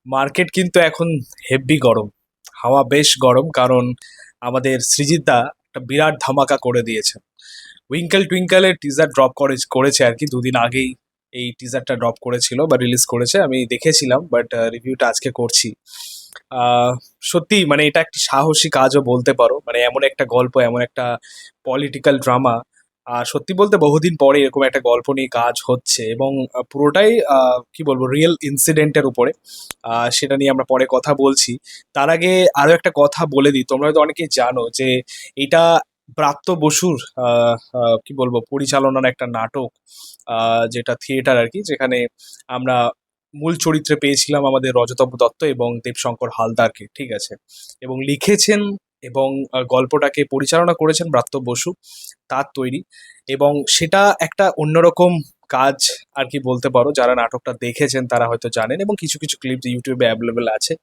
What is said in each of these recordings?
Market কিন্তু এখন heavy গরম। হাওয়া বেশ গরম, কারণ আমাদের সৃজিত দা একটা বিরাট ধামাকা করে দিয়েছে। উইঙ্কেল টুইঙ্কেলের টিজার ড্রপ করেছে আর কি, দুদিন আগেই এই টিজারটা ড্রপ করেছিল বা রিলিজ করেছে, আমি দেখেছিলাম, বাট রিভিউটা আজকে করছি। আহ, সত্যি মানে এটা একটা সাহসী কাজও বলতে পারো, মানে এমন একটা গল্প, এমন একটা পলিটিক্যাল ড্রামা। আর সত্যি বলতে বহুদিন পরে এরকম একটা গল্প নিয়ে কাজ হচ্ছে, এবং পুরোটাই কি বলবো, রিয়েল ইনসিডেন্টের উপরে। সেটা নিয়ে আমরা পরে কথা বলছি। তার আগে আরো একটা কথা বলে দিই, তোমরা হয়তো অনেকেই জানো যে এটা ব্রাত্য বসুর কি বলবো পরিচালনার একটা নাটক, যেটা থিয়েটার আর কি, যেখানে আমরা মূল চরিত্রে পেয়েছিলাম আমাদের রজতাভ দত্ত এবং দেবশঙ্কর হালদারকে, ঠিক আছে। এবং লিখেছেন এবং গল্পটাকে পরিচালনা করেছেন ব্রাত্য বসু, তার তৈরি। এবং সেটা একটা অন্যরকম কাজ আর কি বলতে পারো। যারা নাটকটা দেখেছেন তারা হয়তো জানেন, এবং কিছু কিছু ক্লিপ ইউটিউবে অ্যাভেলেবেল আছে,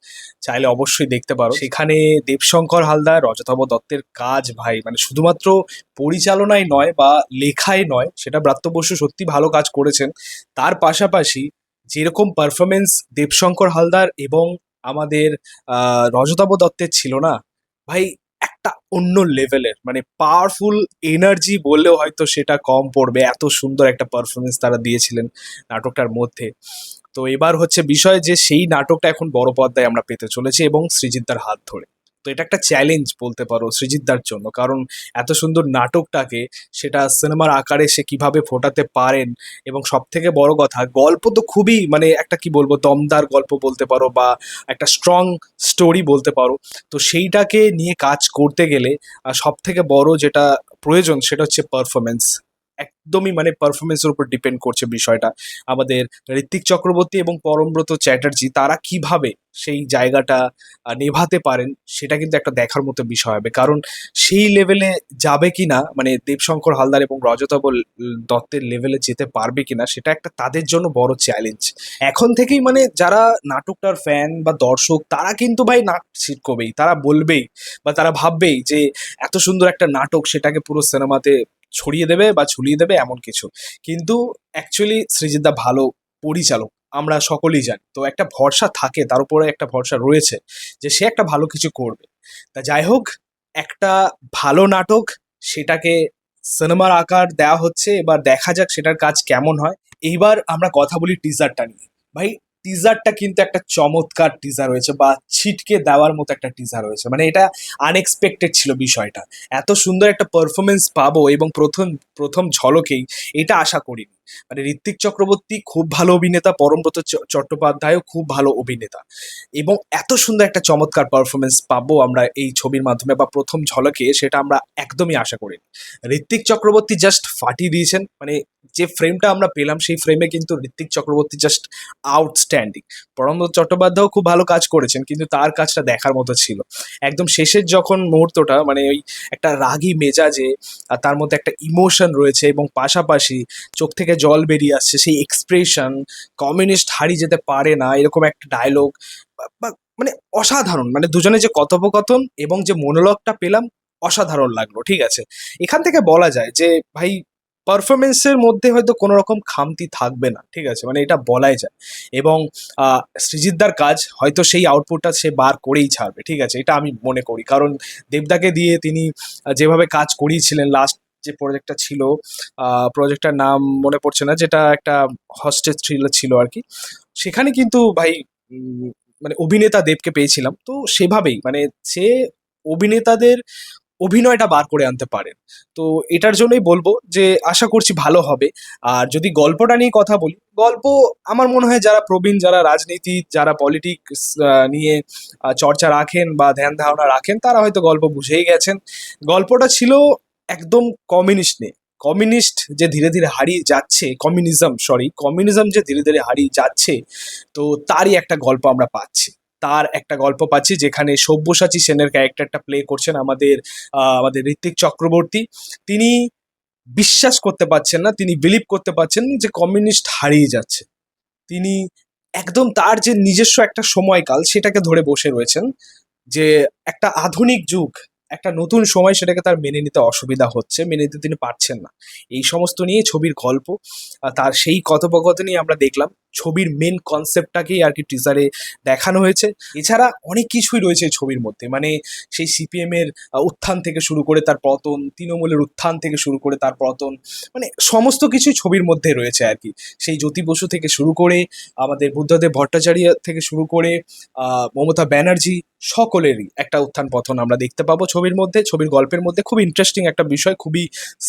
চাইলে অবশ্যই দেখতে পারো। সেখানে দেবশঙ্কর হালদার, রজতাভ দত্তের কাজ ভাই, মানে শুধুমাত্র পরিচালনায় নয় বা লেখায় নয়, সেটা ব্রাত্য বসু সত্যি ভালো কাজ করেছেন। তার পাশাপাশি যেরকম পারফরমেন্স দেবশঙ্কর হালদার এবং আমাদের রজতাভ দত্তের ছিল না ভাই, একটা অন্য লেভেলের, মানে পাওয়ারফুল এনার্জি বললেও হয়তো সেটা কম পড়বে, এত সুন্দর একটা পারফরমেন্স তারা দিয়েছিলেন নাটকটার মধ্যে। তো এবার হচ্ছে বিষয় যে সেই নাটকটা এখন বড় পর্দায় আমরা পেতে চলেছি, এবং সৃজিতদার হাত ধরে। তো এটা একটা চ্যালেঞ্জ বলতে পারো সৃজিতদার জন্য, কারণ এত সুন্দর নাটকটাকে সেটা সিনেমার আকারে সে কিভাবে ফোটাতে পারেন। এবং সব থেকে বড় কথা, গল্প তো খুবই মানে একটা কি বলবো দমদার গল্প বলতে পারো, বা একটা স্ট্রং স্টোরি বলতে পারো। তো সেইটাকে নিয়ে কাজ করতে গেলে সব থেকে বড় যেটা প্রয়োজন সেটা হচ্ছে পারফরমেন্স। একদমই মানে পারফরমেন্সের উপর ডিপেন্ড করছে বিষয়টা। আমাদের ঋত্বিক চক্রবর্তী এবং পরমব্রত চ্যাটার্জি তারা কিভাবে সেই জায়গাটা নেভাতে পারেন, সেটা কিন্তু একটা দেখার মতো বিষয় হবে। কারণ সেই লেভেলে যাবে কিনা, মানে দেবশঙ্কর হালদার এবং রজতাভ দত্তের লেভেলে যেতে পারবে কিনা, সেটা একটা তাদের জন্য বড় চ্যালেঞ্জ। এখন থেকেই মানে যারা নাটকটার ফ্যান বা দর্শক, তারা কিন্তু ভাই নাক ছিটকবেই, তারা বলবেই বা তারা ভাববেই যে এত সুন্দর একটা নাটক সেটাকে পুরো সিনেমাতে ছড়িয়ে দেবে বা ঝুলিয়ে দেবে এমন কিছু। কিন্তু অ্যাকচুয়ালি সৃজিতদা ভালো পরিচালক, আমরা সকলেই জানি। তো একটা ভরসা থাকে, তার উপরে একটা ভরসা রয়েছে যে সে একটা ভালো কিছু করবে। তা যাই হোক, একটা ভালো নাটক, সেটাকে সিনেমার আকার দেওয়া হচ্ছে, এবার দেখা যাক সেটার কাজ কেমন হয়। এইবার আমরা কথা বলি টিজারটা নিয়ে। ভাই, টিজারটা কিন্তু একটা চমৎকার টিজার হয়েছে, বা ছিটকে দেওয়ার মতো একটা টিজার হয়েছে, মানে এটা আনএক্সপেক্টেড ছিল বিষয়টা। এত সুন্দর একটা পারফরমেন্স পাবো এবং প্রথম প্রথম ঝলকেই এটা আশা করিনি। মানে ঋত্বিক চক্রবর্তী খুব ভালো অভিনেতা, পরমব্রত চট্টোপাধ্যায়ও খুব ভালো অভিনেতা, এবং এত সুন্দর একটা চমৎকার পারফরমেন্স পাবো আমরা এই ছবির মাধ্যমে বা প্রথম ঝলকে, সেটা আমরা একদমই আশা করিনি। ঋত্বিক চক্রবর্তী জাস্ট ফাটিয়ে দিয়েছেন, মানে যে ফ্রেমটা আমরা পেলাম সেই ফ্রেমে কিন্তু ঋত্বিক চক্রবর্তী জাস্ট আউটস্ট্যান্ডিং। পরমব্রত চট্টোপাধ্যায়ও খুব ভালো কাজ করেছেন, কিন্তু তার কাজটা দেখার মতো ছিল। একদম শেষের যখন মুহূর্তটা, মানে ওই একটা রাগী মেজাজে, আর তার মধ্যে একটা ইমোশন রয়েছে, এবং পাশাপাশি চোখ থেকে জল বেরিয়ে আসছে, সেই এক্সপ্রেশন, কমিউনিস্ট হারিয়ে যেতে পারে না, এরকম একটা ডায়লগ, মানে অসাধারণ। মানে দুজনে যে কথোপকথন এবং যে মনোলগটা পেলাম, অসাধারণ লাগলো, ঠিক আছে। এখান থেকে বলা যায় যে ভাই, পারফরমেন্সের মধ্যে হয়তো কোনো রকম খামতি থাকবে না, ঠিক আছে, মানে এটা বলাই যায়। এবং সৃজিতদার কাজ হয়তো সেই আউটপুটটা সে বার করেই ছাড়বে, ঠিক আছে, এটা আমি মনে করি। কারণ দেবদাকে দিয়ে তিনি যেভাবে কাজ করিয়েছিলেন, লাস্ট যে প্রজেক্টটা ছিল, প্রজেক্টটার নাম মনে পড়ছে না, যেটা একটা হস্টেজ থ্রিলার ছিল আর কি, সেখানে কিন্তু ভাই উম, মানে অভিনেতা দেবকে পেয়েছিলাম, তো সেভাবেই মানে সে অভিনেতাদের অভিনয়টা বার করে আনতে পারেন। তো এটার জন্যই বলবো যে আশা করছি ভালো হবে। আর যদি গল্পটা নিয়ে কথা বলি, গল্প আমার মনে হয় যারা প্রবীণ, যারা রাজনীতি, যারা পলিটিক্স নিয়ে চর্চা রাখেন বা ধ্যান ধারণা রাখেন, তারা হয়তো গল্প বুঝেই গেছেন। গল্পটা ছিল একদম কমিউনিস্ট নিয়ে। কমিউনিস্ট যে ধীরে ধীরে হারিয়ে যাচ্ছে, কমিউনিজম যে ধীরে ধীরে হারিয়ে যাচ্ছে, তো তারই একটা গল্প আমরা পাচ্ছি। তার একটা গল্প পাচ্ছি যেখানে সব্যসাচী সেনের ক্যারেক্টারটা প্লে করছেন আমাদের ঋত্বিক চক্রবর্তী। তিনি বিশ্বাস করতে পারছেন না, তিনি বিলিভ করতে পারছেন না যে কমিউনিস্ট হারিয়ে যাচ্ছে। তিনি একদম তার যে নিজস্ব একটা সময়কাল সেটাকে ধরে বসে রয়েছেন, যে একটা আধুনিক যুগ, একটা নতুন সময়, সেটাকে তার মেনে নিতে অসুবিধা হচ্ছে, মেনে নিতে তিনি পারছেন না। এই সমস্ত নিয়ে ছবির গল্প। তার সেই কথোপকথনই আমরা দেখলাম। ছবির মেন কনসেপ্টটাকেই আর কি টিজারে দেখানো হয়েছে। এছাড়া অনেক কিছুই রয়েছে এই ছবির মধ্যে, মানে সেই সিপিএম এর উত্থান থেকে শুরু করে তার পতন, তৃণমূলের উত্থান থেকে শুরু করে তার পতন, মানে সমস্ত কিছুই ছবির মধ্যে রয়েছে আর কি। সেই জ্যোতি বসু থেকে শুরু করে আমাদের বুদ্ধদেব ভট্টাচার্য থেকে শুরু করে মমতা ব্যানার্জি, সকলেরই একটা উত্থান পতন আমরা দেখতে পাবো ছবির মধ্যে, ছবির গল্পের মধ্যে। খুব ইন্টারেস্টিং একটা বিষয়, খুবই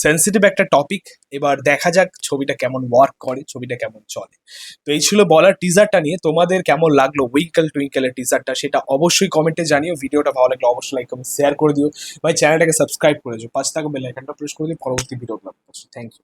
সেন্সিটিভ একটা টপিক। এবার দেখা যাক ছবিটা কেমন ওয়ার্ক করে, ছবিটা কেমন চলে। তো এই ছিল বলার টিজারটা নিয়ে। তোমাদের কেমন লাগলো উইঙ্কেল টুইঙ্কেলের টিজারটা সেটা অবশ্যই কমেন্টে জানিও। ভিডিওটা ভালো লাগলে অবশ্যই লাইক কমেন্ট শেয়ার করে দিও ভাই, চ্যানেলটাকে সাবস্ক্রাইব করে দিও, পাশে থাকা বেল আইকনটা প্রেস করে দিও পরবর্তী ভিডিও আপলোড করছি। Thank you.